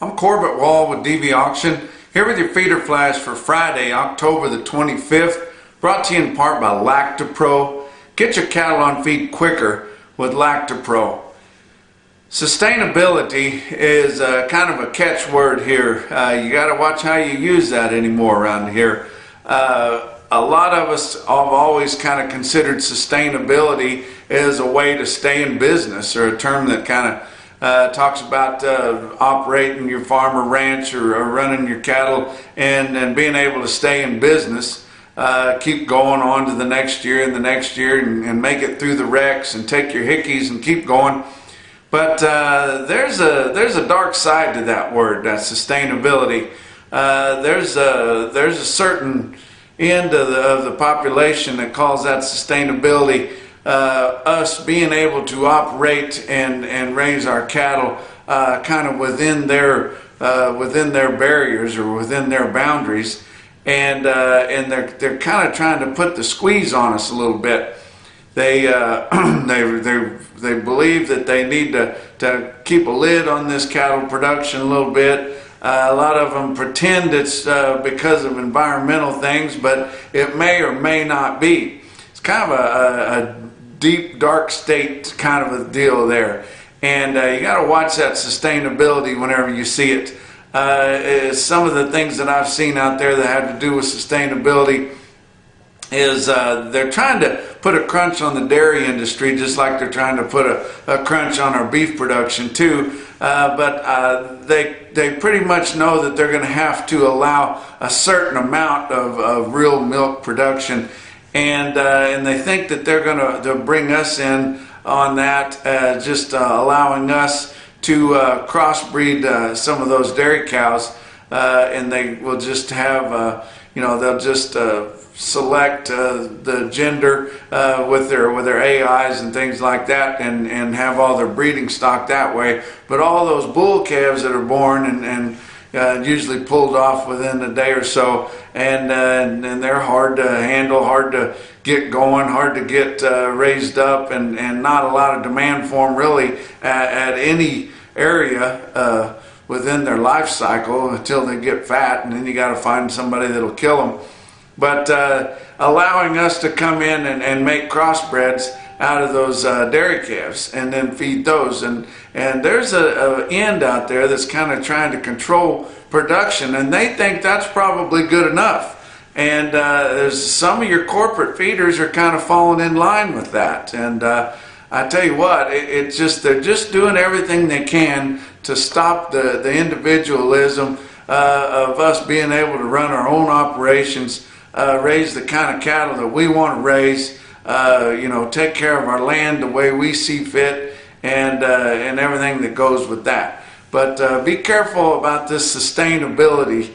I'm Corbett Wall with DV Auction, here with your feeder flash for Friday, October the 25th, brought to you in part by LactaPro. Get your cattle on feed quicker with LactaPro. Sustainability is kind of a catchword here. You got to watch how you use that anymore around here. A lot of us have always kind of considered sustainability as a way to stay in business, or a term that kind of talks about operating your farm or ranch, or running your cattle and being able to stay in business, keep going on to the next year and the next year, and make it through the wrecks and take your hickeys and keep going. But there's a dark side to that word, that sustainability. There's a certain end of the population that calls that sustainability us being able to operate and raise our cattle kind of within their barriers or within their boundaries, and they're kind of trying to put the squeeze on us a little bit. They believe that they need to keep a lid on this cattle production a little bit. A lot of them pretend it's because of environmental things, but it may or may not be. It's kind of a deep, dark state kind of a deal there. And you got to watch that sustainability whenever you see it. Some of the things that I've seen out there that have to do with sustainability is they're trying to put a crunch on the dairy industry, just like they're trying to put a crunch on our beef production too. But they pretty much know that they're going to have to allow a certain amount of real milk production, and they think that they're going to bring us in on that, just allowing us to crossbreed some of those dairy cows, and they will just have they'll just select the gender with their AIs and things like that, and have all their breeding stock that way. But all those bull calves that are born and usually pulled off within a day or so, and they're hard to handle, hard to get going, hard to get raised up, and not a lot of demand for them really at any area within their life cycle until they get fat, and then you got to find somebody that'll kill them. But allowing us to come in and make crossbreds out of those dairy calves and then feed those, and there's a end out there that's kind of trying to control production, and they think that's probably good enough. And there's some of your corporate feeders are kind of falling in line with that. And I tell you what, they're just doing everything they can to stop the individualism of us being able to run our own operations, raise the kind of cattle that we want to raise, take care of our land the way we see fit, and everything that goes with that. But be careful about this sustainability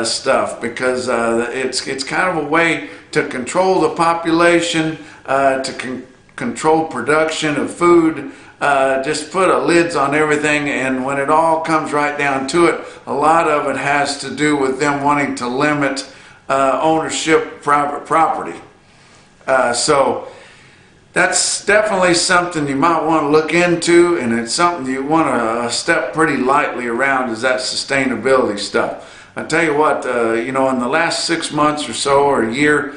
stuff, because it's kind of a way to control the population, to control production of food, just put a lids on everything. And when it all comes right down to it, a lot of it has to do with them wanting to limit ownership of private property. So that's definitely something you might want to look into, and it's something you want to step pretty lightly around, is that sustainability stuff. I tell you what, in the last 6 months or so, or a year,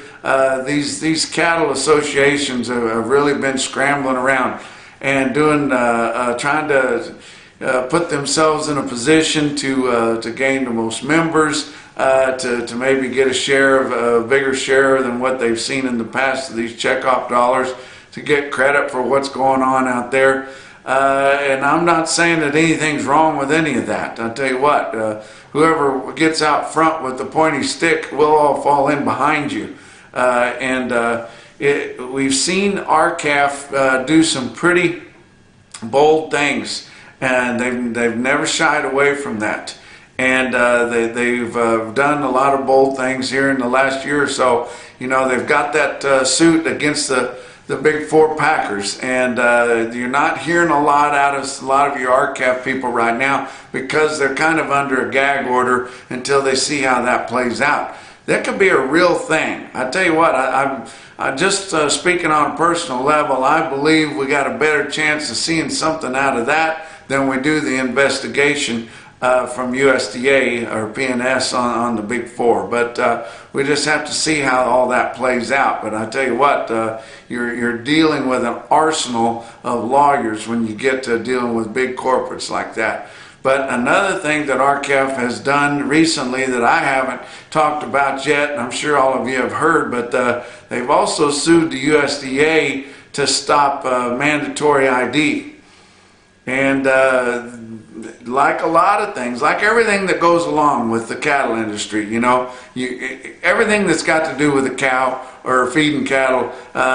these cattle associations have really been scrambling around and trying to put themselves in a position to gain the most members, to maybe get a bigger share than what they've seen in the past of these checkoff dollars, to get credit for what's going on out there. And I'm not saying that anything's wrong with any of that. I'll tell you what, whoever gets out front with the pointy stick will all fall in behind you. We've seen RCAF do some pretty bold things, and they've never shied away from that. And they've done a lot of bold things here in the last year or so. They've got that suit against the big four packers, and you're not hearing a lot out of a lot of your RCAF people right now, because they're kind of under a gag order until they see how that plays out. That could be a real thing. I tell you what, I just speaking on a personal level, I believe we got a better chance of seeing something out of that than we do the investigation from USDA or PNS on the big four. But we just have to see how all that plays out. But I tell you what, you're dealing with an arsenal of lawyers when you get to dealing with big corporates like that. But another thing that RCAF has done recently that I haven't talked about yet, and I'm sure all of you have heard, but they've also sued the USDA to stop mandatory ID. And like a lot of things, like everything that goes along with the cattle industry, you know, everything that's got to do with a cow or feeding cattle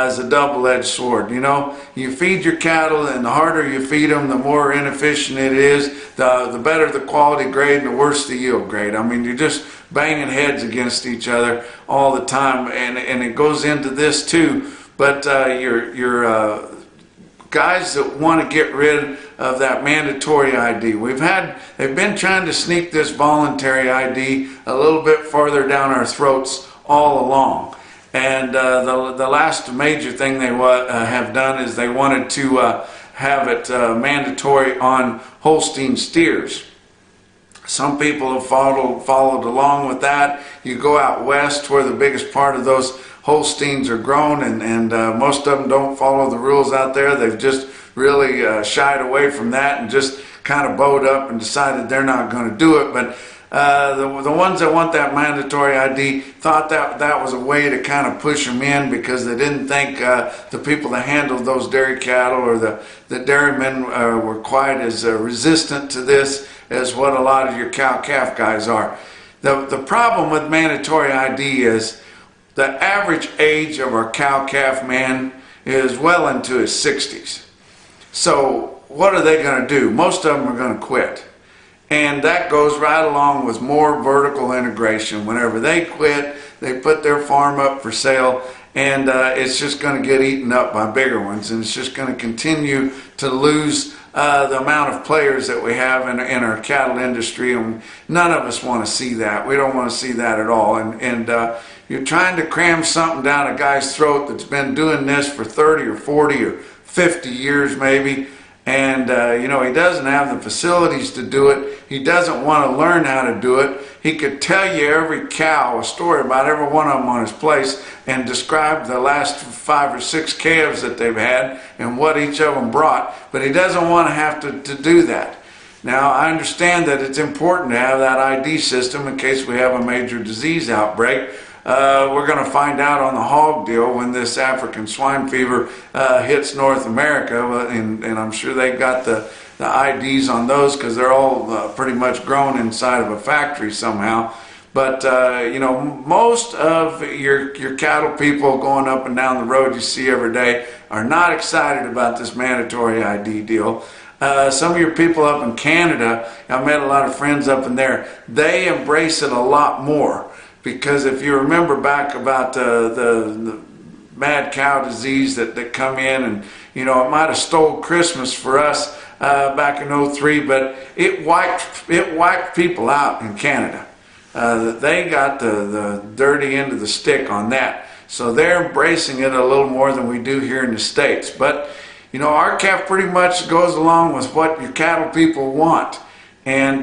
is a double-edged sword. You know, you feed your cattle, and the harder you feed them, the more inefficient it is, the better the quality grade and the worse the yield grade. I mean, you're just banging heads against each other all the time, and it goes into this too. But your guys that want to get rid of that mandatory ID. They've been trying to sneak this voluntary ID a little bit farther down our throats all along. And the last major thing they have done is they wanted to have it mandatory on Holstein steers. Some people have followed along with that. You go out west where the biggest part of those Holsteins are grown, and most of them don't follow the rules out there. They've just really shied away from that and just kind of bowed up and decided they're not going to do it. But the ones that want that mandatory ID thought that was a way to kind of push them in, because they didn't think the people that handled those dairy cattle or the dairymen were quite as resistant to this as what a lot of your cow-calf guys are. The problem with mandatory ID is the average age of our cow-calf man is well into his 60s. So what are they going to do? Most of them are going to quit. And that goes right along with more vertical integration. Whenever they quit, they put their farm up for sale, and it's just going to get eaten up by bigger ones, and it's just going to continue to lose the amount of players that we have in our cattle industry, and none of us want to see that. We don't want to see that at all. And you're trying to cram something down a guy's throat that's been doing this for 30 or 40 or 50 years maybe, and you know, he doesn't have the facilities to do it. He doesn't want to learn how to do it. He could tell you every cow a story about every one of them on his place and describe the last 5 or 6 calves that they've had and what each of them brought, but he doesn't want to have to do that. Now, I understand that it's important to have that ID system in case we have a major disease outbreak. We're going to find out on the hog deal when this African swine fever hits North America, and I'm sure they've got the IDs on those, because they're all pretty much grown inside of a factory somehow. But you know, most of your cattle people going up and down the road you see every day are not excited about this mandatory ID deal. Some of your people up in Canada, I met a lot of friends up in there, they embrace it a lot more. Because if you remember back about the mad cow disease that come in, and you know, it might have stole Christmas for us back in '03, but it wiped people out in Canada. They got the dirty end of the stick on that, so they're embracing it a little more than we do here in the States. But you know, RCAF pretty much goes along with what your cattle people want. And,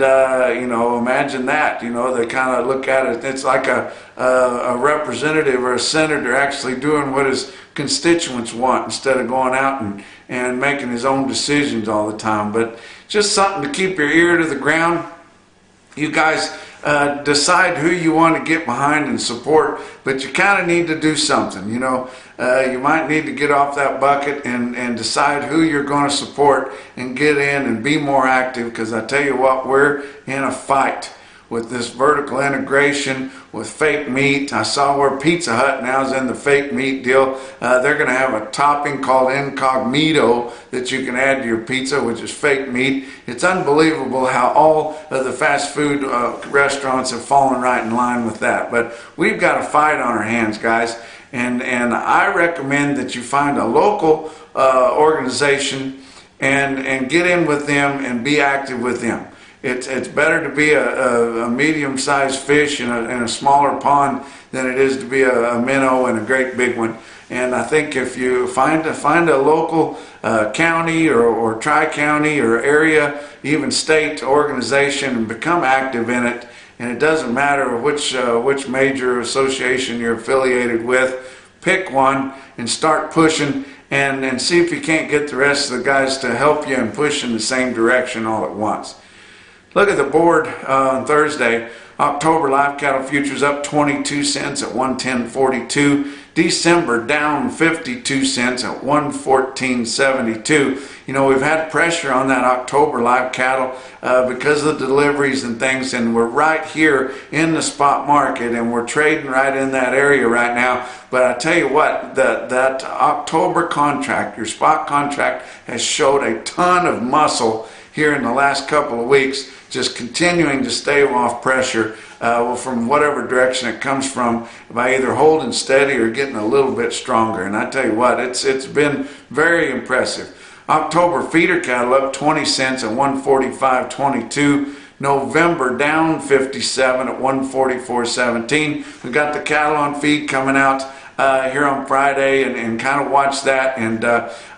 you know, imagine that, you know, they kind of look at it, it's like a representative or a senator actually doing what his constituents want instead of going out and making his own decisions all the time. But just something to keep your ear to the ground. You guys decide who you want to get behind and support, but you kind of need to do something, you know. You might need to get off that bucket and decide who you're going to support and get in and be more active, because I tell you what, we're in a fight with this vertical integration with fake meat. I saw where Pizza Hut now is in the fake meat deal. They're going to have a topping called incognito that you can add to your pizza, which is fake meat. It's unbelievable how all of the fast food restaurants have fallen right in line with that. But we've got a fight on our hands, guys. And I recommend that you find a local organization and get in with them and be active with them. It's better to be a medium-sized fish in a smaller pond than it is to be a minnow in a great big one. And I think if you find a local county or tri-county or area, even state organization, and become active in it, and it doesn't matter which major association you're affiliated with, pick one and start pushing, and see if you can't get the rest of the guys to help you and push in the same direction all at once. Look at the board on Thursday. October live cattle futures up 22 cents at 110.42. December down 52 cents at 114.72. You know, we've had pressure on that October live cattle because of the deliveries and things, and we're right here in the spot market, and we're trading right in that area right now. But I tell you what, that October contract, your spot contract, has showed a ton of muscle here in the last couple of weeks, just continuing to stay off pressure from whatever direction it comes from by either holding steady or getting a little bit stronger. And I tell you what, it's been very impressive. October feeder cattle up 20 cents at 145.22. November down 57 at 144.17. We got the cattle on feed coming out here on Friday, and kind of watch that. And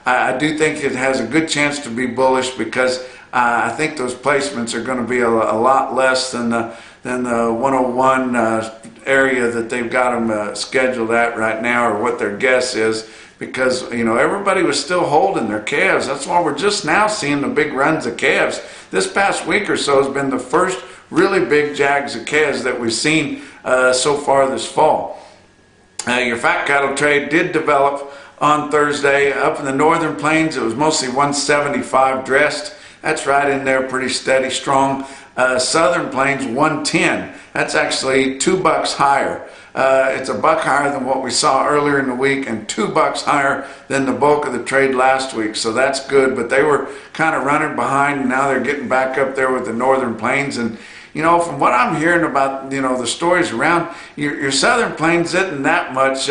I do think it has a good chance to be bullish, because I think those placements are going to be a lot less than the 101 area that they've got them scheduled at right now, or what their guess is, because you know everybody was still holding their calves. That's why we're just now seeing the big runs of calves. This past week or so has been the first really big jags of calves that we've seen so far this fall. Your fat cattle trade did develop on Thursday. Up in the northern plains, it was mostly 175 dressed. That's right in there, pretty steady, strong. Southern plains 110. That's actually $2 higher. It's $1 higher than what we saw earlier in the week, and $2 higher than the bulk of the trade last week. So that's good. But they were kind of running behind, and now they're getting back up there with the northern plains. And you know, from what I'm hearing about, you know, the stories around, your southern plains isn't that much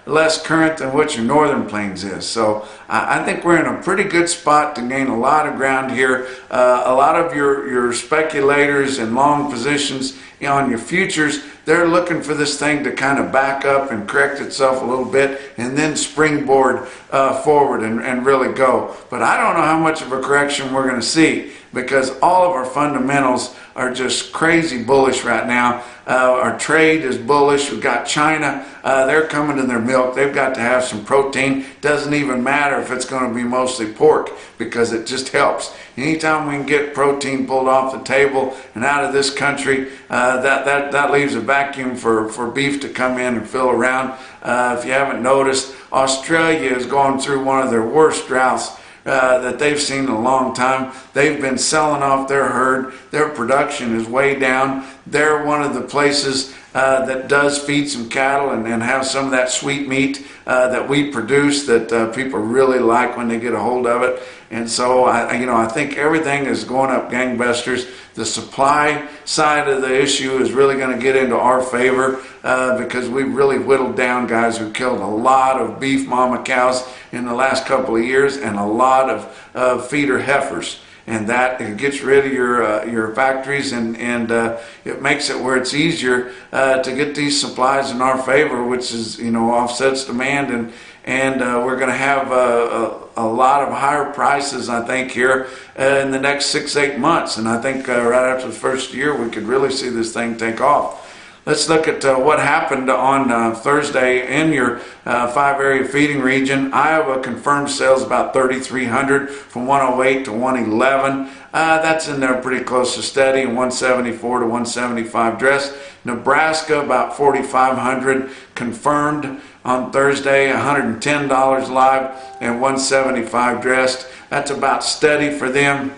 less current than what your northern plains is. So I think we're in a pretty good spot to gain a lot of ground here. A lot of your speculators and long positions on your futures, they're looking for this thing to kind of back up and correct itself a little bit, and then springboard forward and really go. But I don't know how much of a correction we're going to see, because all of our fundamentals are just crazy bullish right now. Our trade is bullish. We've got China. They're coming to their milk. They've got to have some protein. Doesn't even matter if it's going to be mostly pork, because it just helps. Anytime we can get protein pulled off the table and out of this country, that leaves a vacuum for beef to come in and fill around. If you haven't noticed, Australia is going through one of their worst droughts that they've seen in a long time. They've been selling off their herd. Their production is way down. They're one of the places that does feed some cattle and have some of that sweet meat that we produce that people really like when they get a hold of it. And so I think everything is going up gangbusters. The supply side of the issue is really going to get into our favor because we've really whittled down guys who killed a lot of beef mama cows in the last couple of years, and a lot of feeder heifers. And that it gets rid of your factories, and it makes it where it's easier to get these supplies in our favor, which is, offsets demand, and we're going to have a lot of higher prices, I think, here in the next 6-8 months. And I think right after the first year, we could really see this thing take off. Let's look at what happened on Thursday in your 5-area feeding region. Iowa confirmed sales about 3,300 from 108 to 111. That's in there pretty close to steady, and 174 to 175 dressed. Nebraska about 4,500 confirmed on Thursday, $110 live and 175 dressed. That's about steady for them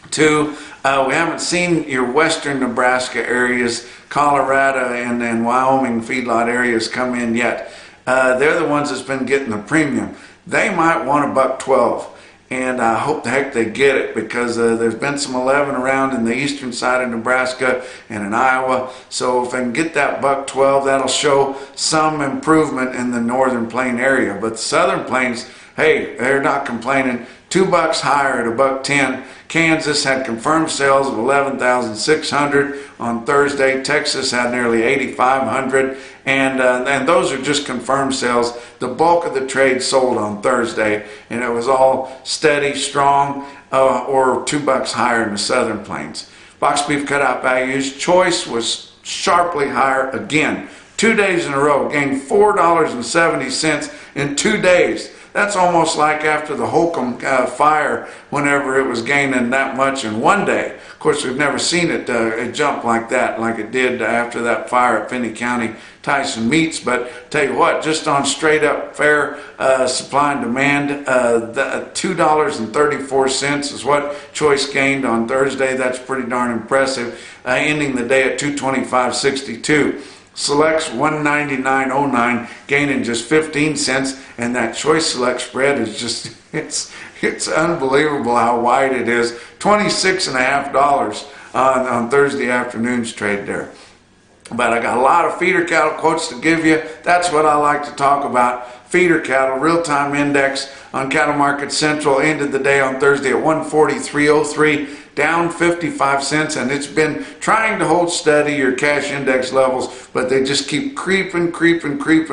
too. We haven't seen your western Nebraska areas, Colorado and Wyoming feedlot areas come in yet. They're the ones that's been getting the premium. They might want $1.12, and I hope the heck they get it, because there's been some 11 around in the eastern side of Nebraska and in Iowa. So if they can get that $1.12, that'll show some improvement in the northern plain area. But the southern plains, hey, they're not complaining. $2 higher at $1.10. Kansas had confirmed sales of 11,600 on Thursday. Texas had nearly 8,500, and those are just confirmed sales. The bulk of the trade sold on Thursday, and it was all steady, strong, or $2 higher in the Southern Plains. Box beef cutout values. Choice was sharply higher again. 2 days in a row, gained $4.70 in 2 days. That's almost like after the Holcomb fire, whenever it was gaining that much in 1 day. Of course, we've never seen it jump like that, like it did after that fire at Finney County Tyson Meats. But tell you what, just on straight up fair supply and demand, $2.34 is what Choice gained on Thursday. That's pretty darn impressive, ending the day at $225.62. Selects $199.09, gaining just 15 cents, and that Choice Select spread is just, it's unbelievable how wide it is. $26.50 on Thursday afternoon's trade there. But I got a lot of feeder cattle quotes to give you. That's what I like to talk about. Feeder cattle, real-time index on Cattle Market Central ended the day on Thursday at 143.03, down 55 cents, and it's been trying to hold steady your cash index levels, but they just keep creeping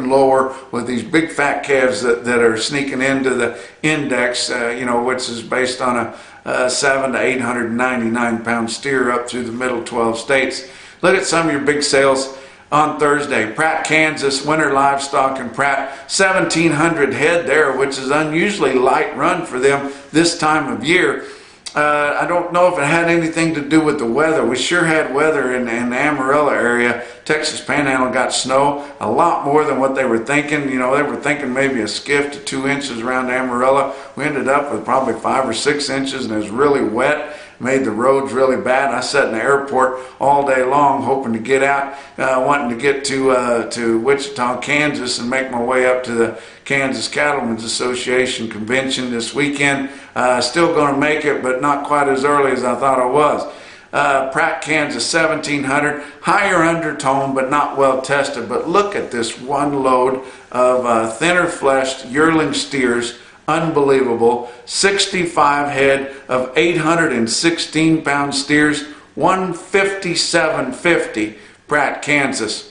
lower with these big fat calves that are sneaking into the index, which is based on a 7 to 899 pound steer up through the middle 12 states. Look at some of your big sales on Thursday. Pratt, Kansas, winter livestock in Pratt, 1,700 head there, which is unusually light run for them this time of year. I don't know if it had anything to do with the weather. We sure had weather in the Amarillo area. Texas Panhandle got snow, a lot more than what they were thinking. They were thinking maybe a skiff to 2 inches around Amarillo. We ended up with probably 5 or 6 inches, and it was really wet. Made the roads really bad. I sat in the airport all day long hoping to get out, wanting to get to Wichita, Kansas, and make my way up to the Kansas Cattlemen's Association convention this weekend. Still going to make it, but not quite as early as I thought I was. Pratt, Kansas, 1,700. Higher undertone, but not well tested. But look at this one load of thinner fleshed yearling steers. Unbelievable. 65 head of 816 pound steers, 157.50, Pratt, Kansas.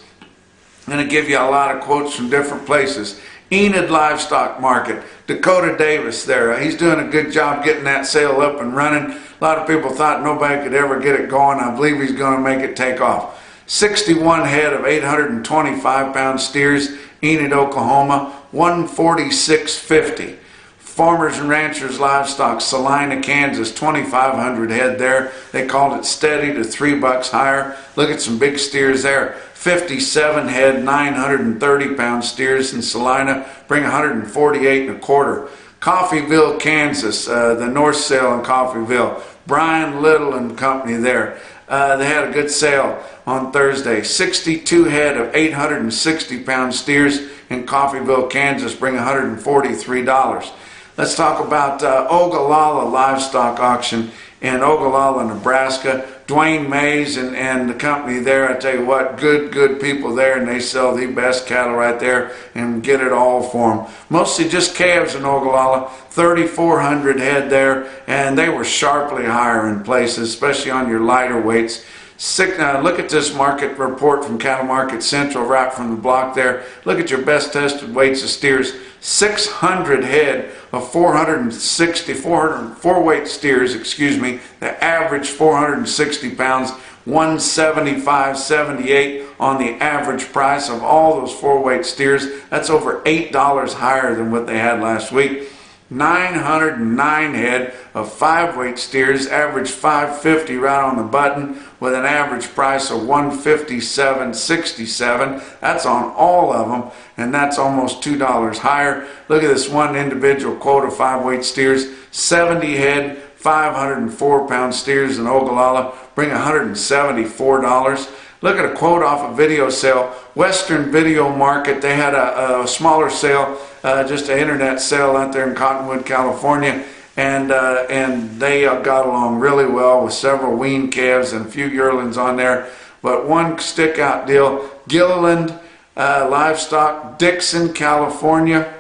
I'm going to give you a lot of quotes from different places. Enid Livestock Market, Dakota Davis there. He's doing a good job getting that sale up and running. A lot of people thought nobody could ever get it going. I believe he's going to make it take off. 61 head of 825 pound steers, Enid, Oklahoma, 146.50. Farmers and Ranchers Livestock, Salina, Kansas, 2,500 head there. They called it steady to $3 higher. Look at some big steers there. 57 head, 930 pound steers in Salina, bring 148.25. Coffeyville, Kansas, the North Sale in Coffeyville. Brian Little and company there. They had a good sale on Thursday. 62 head of 860 pound steers in Coffeyville, Kansas, bring $143. Let's talk about Ogallala Livestock Auction in Ogallala, Nebraska. Dwayne Mays and the company there, I tell you what, good people there, and they sell the best cattle right there and get it all for them. Mostly just calves in Ogallala, 3,400 head there, and they were sharply higher in places, especially on your lighter weights. Look at this market report from Cattle Market Central right from the block there. Look at your best tested weights of steers. 600 head of 4weight steers, the average 460 pounds, 175.78 on the average price of all those 4-weight steers. That's over $8 higher than what they had last week. 909 head of 5-weight steers, average 550 right on the button, with an average price of 157.67. That's on all of them, and that's almost $2 higher. Look at this one individual quote of 5-weight steers. 70 head, 504 pound steers in Ogallala, bring $174. Look at a quote off a video sale. Western Video Market, they had a smaller sale, just an internet sale out there in Cottonwood, California, and they got along really well with several weaned calves and a few yearlings on there. But one stick out deal, Gilliland Livestock, Dixon, California,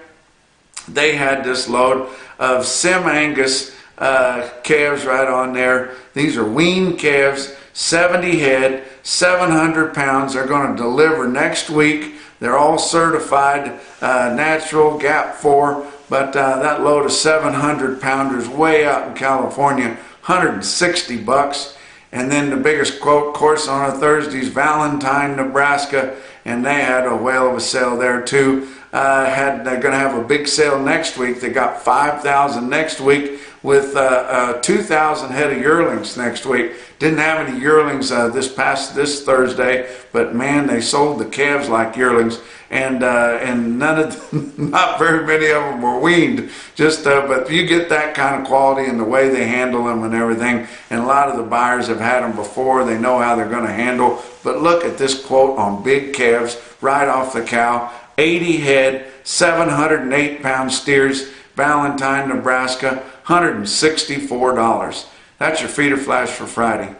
they had this load. of Sim-Angus calves right on there. These are weaned calves, 70 head, 700 pounds. They're going to deliver next week. They're all certified natural, gap 4, but that load of 700 pounders way out in California, $160. And then the biggest quote, of course, on a Thursday's Valentine, Nebraska, and they had a whale of a sale there too. They're going to have a big sale next week. They got 5,000 next week with 2,000 head of yearlings next week. Didn't have any yearlings this Thursday, but man, they sold the calves like yearlings, and not very many of them were weaned. But you get that kind of quality and the way they handle them and everything. And a lot of the buyers have had them before. They know how they're going to handle. But look at this quote on big calves right off the cow. 80 head, 708 pound steers, Valentine, Nebraska, $164. That's your feeder flash for Friday.